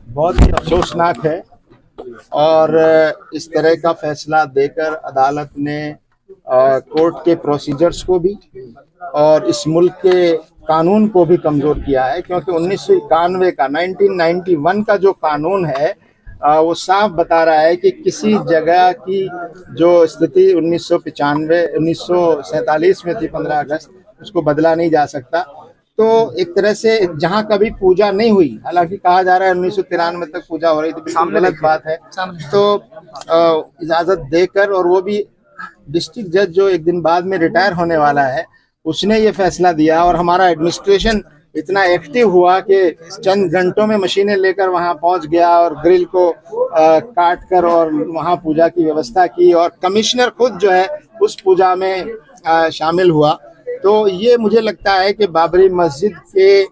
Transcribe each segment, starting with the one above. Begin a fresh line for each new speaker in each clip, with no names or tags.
बहुत ही अफसोसनाक है और इस तरह का फैसला देकर अदालत ने कोर्ट के प्रोसीजर्स को भी और इस मुल्क के कानून को भी कमजोर किया है, क्योंकि 1991 का 1991 का जो कानून है वो साफ बता रहा है कि किसी जगह की जो स्थिति 1947 में थी 15 अगस्त, उसको बदला नहीं जा सकता। तो एक तरह से जहां कभी पूजा नहीं हुई, हालांकि कहा जा रहा है 1993 तक पूजा हो रही थी, बिल्कुल गलत बात है। तो इजाजत देकर, और वो भी डिस्ट्रिक्ट जज जो एक दिन बाद में रिटायर होने वाला है, उसने ये फैसला दिया, और हमारा एडमिनिस्ट्रेशन इतना एक्टिव हुआ कि चंद घंटों में मशीनें लेकर वहां पहुंच गया और ग्रिल को काट कर और वहां पूजा की व्यवस्था की, और कमिश्नर खुद जो है उस पूजा में शामिल हुआ। तो ये मुझे लगता है कि बाबरी मस्जिद के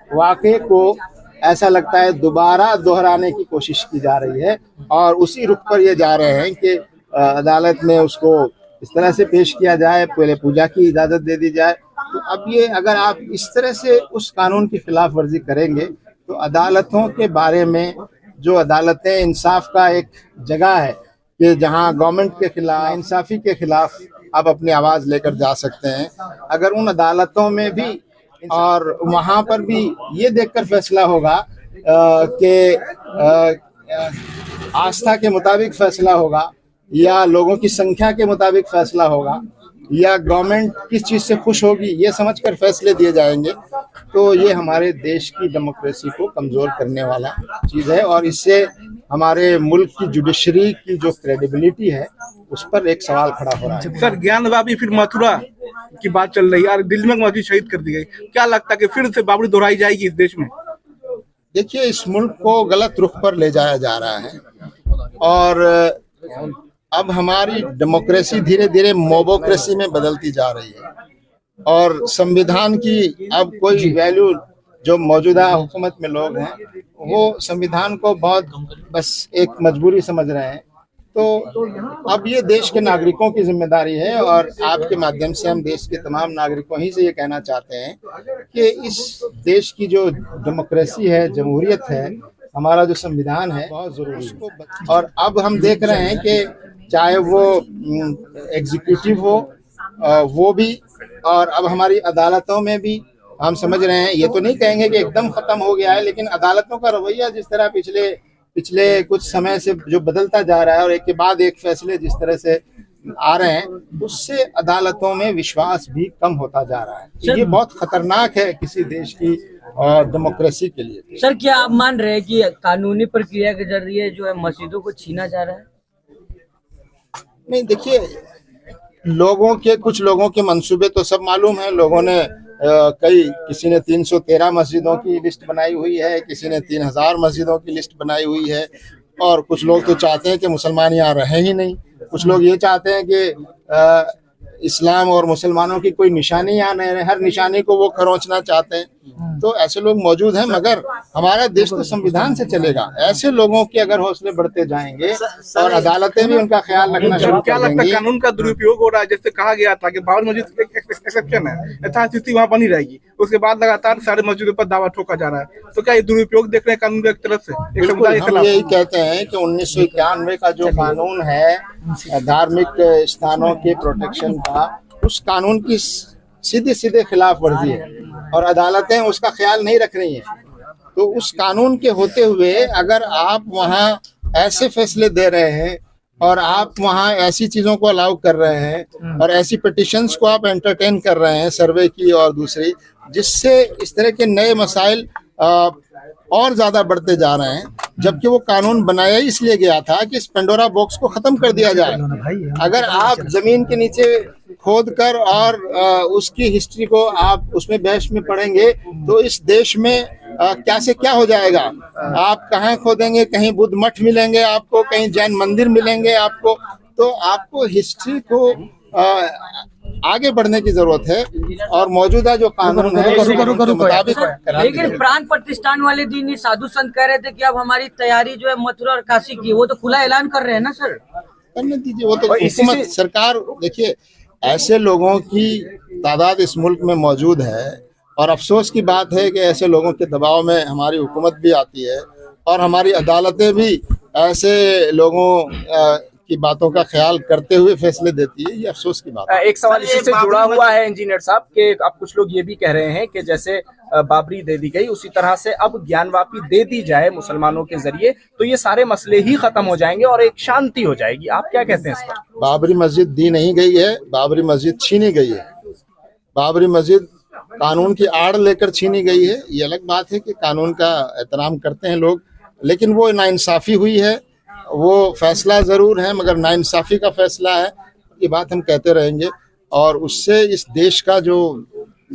वाक़े को ऐसा लगता है दोबारा दोहराने की कोशिश की जा रही है, और उसी रुख पर ये जा रहे हैं कि अदालत में उसको इस तरह से पेश किया जाए, पहले पूजा की इजाज़त दे दी जाए। तो अब ये अगर आप इस तरह से उस कानून की खिलाफ वर्जी करेंगे तो अदालतों के बारे में, जो अदालतें इंसाफ का एक जगह है कि जहां गवर्नमेंट के खिलाफ, इंसाफी के खिलाफ आप अपनी आवाज़ लेकर जा सकते हैं, अगर उन अदालतों में भी और वहां पर भी ये देखकर फैसला होगा कि आस्था के मुताबिक फैसला होगा या लोगों की संख्या के मुताबिक फैसला होगा या गवर्नमेंट किस चीज़ से खुश होगी, ये समझकर फैसले दिए जाएंगे, तो ये हमारे देश की डेमोक्रेसी को कमज़ोर करने वाला चीज़ है, और इससे हमारे मुल्क की जुडिशरी की जो क्रेडिबिलिटी है उस पर एक सवाल खड़ा हो रहा है।
सर, ज्ञानवापी फिर मथुरा की बात चल रही है और दिल्ली में मस्जिद शहीद कर दी गई, क्या लगता है कि फिर से बाबरी दोहराई जाएगी इस देश में?
देखिए, इस मुल्क को गलत रुख पर ले जाया जा रहा है, और अब हमारी डेमोक्रेसी धीरे धीरे मोबोक्रेसी में बदलती जा रही है, और संविधान की अब कोई वैल्यू, जो मौजूदा हुकूमत में लोग हैं वो संविधान को बहुत बस एक मजबूरी समझ रहे हैं। तो अब ये देश के नागरिकों की जिम्मेदारी है, और आपके माध्यम से हम देश के तमाम नागरिकों ही से ये कहना चाहते हैं कि इस देश की जो डेमोक्रेसी है, जमहूरियत है, हमारा जो संविधान है, बहुत जरूरी है। और अब हम देख रहे हैं कि चाहे वो एग्जीक्यूटिव हो, वो भी, और अब हमारी अदालतों में भी हम समझ रहे हैं, ये तो नहीं कहेंगे कि एकदम खत्म हो गया है, लेकिन अदालतों का रवैया जिस तरह पिछले कुछ समय से जो बदलता जा रहा है और एक के बाद एक फैसले जिस तरह से आ रहे हैं, उससे अदालतों में विश्वास भी कम होता जा रहा है। ये बहुत खतरनाक है किसी देश की डेमोक्रेसी के लिए।
सर, क्या आप मान रहे हैं कि कानूनी प्रक्रिया के जरिए जो है मस्जिदों को छीना जा रहा है?
नहीं, देखिए, कुछ लोगों के मंसूबे तो सब मालूम है। लोगों ने किसी ने 313 मस्जिदों की लिस्ट बनाई हुई है, किसी ने 3000 मस्जिदों की लिस्ट बनाई हुई है, और कुछ लोग तो चाहते हैं कि मुसलमान यहाँ रहे ही नहीं। कुछ लोग ये चाहते हैं कि इस्लाम और मुसलमानों की कोई निशानी यहाँ नहीं रहे, हर निशानी को वो खरोंचना चाहते हैं। तो ऐसे लोग मौजूद हैं, मगर हमारा देश तो संविधान से चलेगा। ऐसे लोगों के अगर हौसले बढ़ते जाएंगे और अदालतें भी उनका ख्याल रखना शुरू कर देंगी।
क्या लगता है कानून का दुरुपयोग हो रहा है? जैसे कहा गया था कि बाबरी मस्जिद एक एक्सेप्शन है, यथास्थिति वहाँ बनी रहेगी, उसके बाद लगातार सारे मस्जिदों पर दावा ठोका जा रहा है, तो क्या ये दुरुपयोग देख रहे हैं कानून की तरफ से?
हम यही कहते हैं कि 1991 का जो कानून है धार्मिक स्थानों के प्रोटेक्शन का, उस कानून की सीधे खिलाफ वर्जी है, और अदालतें उसका ख्याल नहीं रख रही हैं। तो उस कानून के होते हुए अगर आप वहाँ ऐसे फैसले दे रहे हैं और आप वहाँ ऐसी चीज़ों को अलाउ कर रहे हैं और ऐसी पिटिशंस को आप एंटरटेन कर रहे हैं, सर्वे की और दूसरी, जिससे इस तरह के नए मसाइल और ज़्यादा बढ़ते जा रहे हैं, जबकि वो कानून बनाया इसलिए गया था कि इस पेंडोरा बॉक्स को ख़त्म कर दिया जाए। अगर आप ज़मीन के नीचे खोद कर और उसकी हिस्ट्री को आप उसमें बहस में पढ़ेंगे तो इस देश में क्या से क्या हो जाएगा। आप कहाँ खोदेंगे, कहीं बुद्ध मठ मिलेंगे आपको, कहीं जैन मंदिर मिलेंगे आपको। तो आपको हिस्ट्री को आगे बढ़ने की जरूरत है, और मौजूदा जो कानून है उसके मुताबिक।
लेकिन प्राण प्रतिष्ठान वाले दिन ही साधु संत कह रहे थे कि अब हमारी तैयारी जो है मथुरा और काशी की, वो तो खुला ऐलान कर रहे हैं ना सर।
करने दीजिए, वो तो हुकूमत, सरकार। देखिए, ऐसे लोगों की तादाद इस मुल्क में मौजूद है और अफसोस की बात है कि ऐसे लोगों के दबाव में हमारी हुकूमत भी आती है और हमारी अदालतें भी ऐसे लोगों की बातों का ख्याल करते हुए फैसले देती है। ये अफसोस की बात है।
एक सवाल इसी से जुड़ा हुआ है इंजीनियर साहब कि अब कुछ लोग ये भी कह रहे हैं कि जैसे बाबरी दे दी गई उसी तरह से अब ज्ञानवापी दे दी जाए मुसलमानों के जरिए तो ये सारे मसले ही खत्म हो जाएंगे और एक शांति हो जाएगी। आप क्या कहते हैं इस पर?
बाबरी मस्जिद दी नहीं गई है, बाबरी मस्जिद छीनी गई है। बाबरी मस्जिद कानून की आड़ लेकर छीनी गई है। ये अलग बात है कि कानून का एहतराम करते हैं लोग, लेकिन वो नाइंसाफी हुई है। वो फैसला जरूर है मगर नाइंसाफी का फैसला है, ये बात हम कहते रहेंगे। और उससे इस देश का जो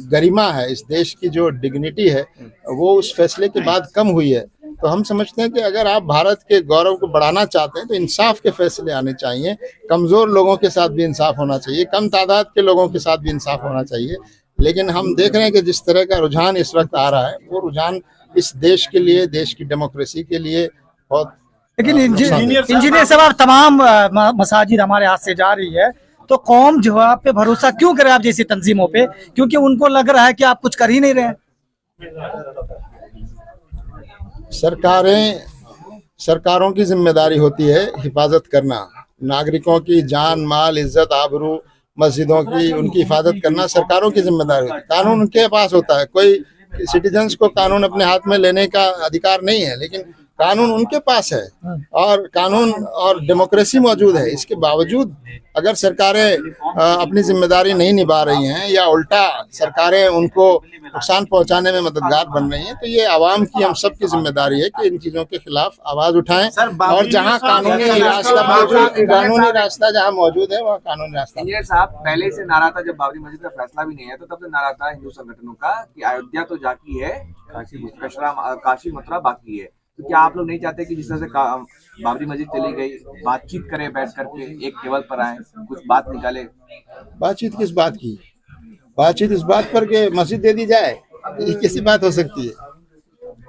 गरिमा है, इस देश की जो डिग्निटी है, वो उस फैसले के बाद कम हुई है। तो हम समझते हैं कि अगर आप भारत के गौरव को बढ़ाना चाहते हैं तो इंसाफ के फैसले आने चाहिए। कमजोर लोगों के साथ भी इंसाफ होना चाहिए, कम तादाद के लोगों के साथ भी इंसाफ होना चाहिए। लेकिन हम देख रहे हैं कि जिस तरह का रुझान इस वक्त आ रहा है, वो रुझान इस देश के लिए, देश की डेमोक्रेसी के लिए बहुत।
लेकिन इंजीनियर साहब, तमाम मसाजिद हमारे हाथ से जा रही है तो कौम जो है आप पे भरोसा क्यों करे, आप जैसी तंजीमों पे? क्योंकि उनको लग रहा है कि आप कुछ कर ही नहीं रहे हैं।
सरकारों की जिम्मेदारी होती है हिफाजत करना, नागरिकों की जान माल इज्जत आबरू मस्जिदों की, उनकी हिफाजत करना सरकारों की जिम्मेदारी होती है। कानून उनके पास होता है, कोई सिटीजन्स को कानून अपने हाथ में लेने का अधिकार नहीं है, लेकिन कानून उनके पास है और कानून और डेमोक्रेसी मौजूद है। इसके बावजूद अगर सरकारें अपनी जिम्मेदारी नहीं निभा रही हैं या उल्टा सरकारें उनको नुकसान पहुंचाने में मददगार बन रही हैं, तो ये आवाम की, हम सब की जिम्मेदारी है कि इन चीजों के खिलाफ आवाज उठाएं। और जहां कानूनी रास्ता जहां मौजूद है वहाँ कानूनी रास्ता।
इंजीनियर साहब, पहले से नारा था, जब बाबरी मस्जिद का फैसला भी नहीं है तो तब से नारा था हिंदू संगठनों का कि अयोध्या तो जाकी है, काशी मथुरा बाकी है। तो क्या आप लोग नहीं चाहते कि जिस तरह से बाबरी मस्जिद चली गई, बातचीत करें, बैठ करके एक टेबल पर आए, कुछ बात निकाले?
बातचीत किस बात की? बातचीत इस बात पर कि मस्जिद दे दी जाए, ये कैसी बात हो सकती है?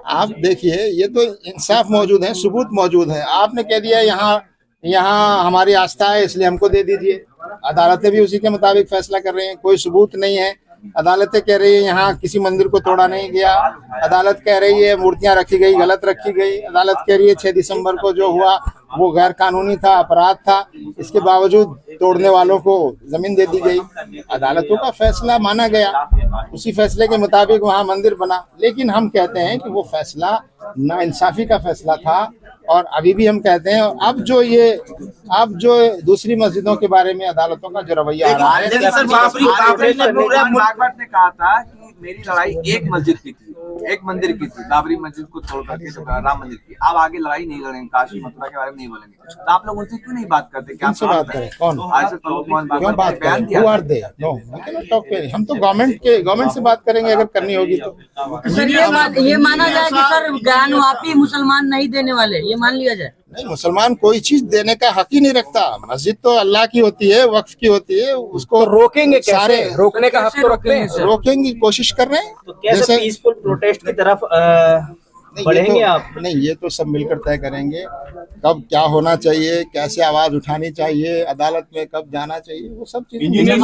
आप देखिए, ये तो इंसाफ मौजूद है, सबूत मौजूद है। आपने कह दिया यहाँ हमारी आस्था है इसलिए हमको दे दीजिए। अदालतें भी उसी के मुताबिक फैसला कर रही हैं, कोई सबूत नहीं है। अदालतें कह रही है यहाँ किसी मंदिर को तोड़ा नहीं गया, अदालत कह रही है मूर्तियां रखी गई, गलत रखी गई, अदालत कह रही है 6 दिसंबर को जो हुआ वो गैर कानूनी था, अपराध था, इसके बावजूद तोड़ने वालों को जमीन दे दी गई। अदालतों का फैसला माना गया, उसी फैसले के मुताबिक वहाँ मंदिर बना। लेकिन हम कहते हैं कि वो फैसला नाइंसाफी का फैसला था और अभी भी हम कहते हैं। अब जो दूसरी मस्जिदों के बारे में अदालतों का जो रवैया आ रहा है,
भागवत ने कहा था कि मेरी लड़ाई एक मस्जिद की थी, एक मंदिर की थी, बाबरी मस्जिद को छोड़ करके जो राम मंदिर की। अब आगे लड़ाई नहीं लड़ेंगे, काशी मथुरा के बारे में नहीं बोलेंगे। तो आप लोग उनसे क्यों नहीं बात करते? क्या
बात करें? कौन क्यों बात
बयान
करें? Who are they? No, we cannot talk to them. हम तो गवर्नमेंट से बात करेंगे अगर करनी होगी तो।
सर ये माना जाए कि सर ज्ञानवापी मुसलमान नहीं देने वाले, ये मान लिया जाए?
नहीं, मुसलमान कोई चीज देने का हक ही नहीं रखता। मस्जिद तो अल्लाह की होती है, वक्फ की होती है, उसको
रोकेंगे कैसे?
सारे
रोकने का हक तो रखते हैं,
रोकेंगे, कोशिश कर रहे हैं।
तो कैसे पीसफुल प्रोटेस्ट की तरफ बढ़ेंगे आप?
नहीं, ये तो सब मिलकर तय करेंगे कब क्या होना चाहिए, कैसे आवाज उठानी चाहिए, अदालत में कब जाना चाहिए, वो सब चीजें।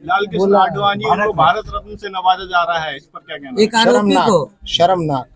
लाल कृष्ण आडवाणी को भारत रत्न से नवाजा जा रहा है, इस पर क्या कहना?
एक आरोपी को
शर्मनाक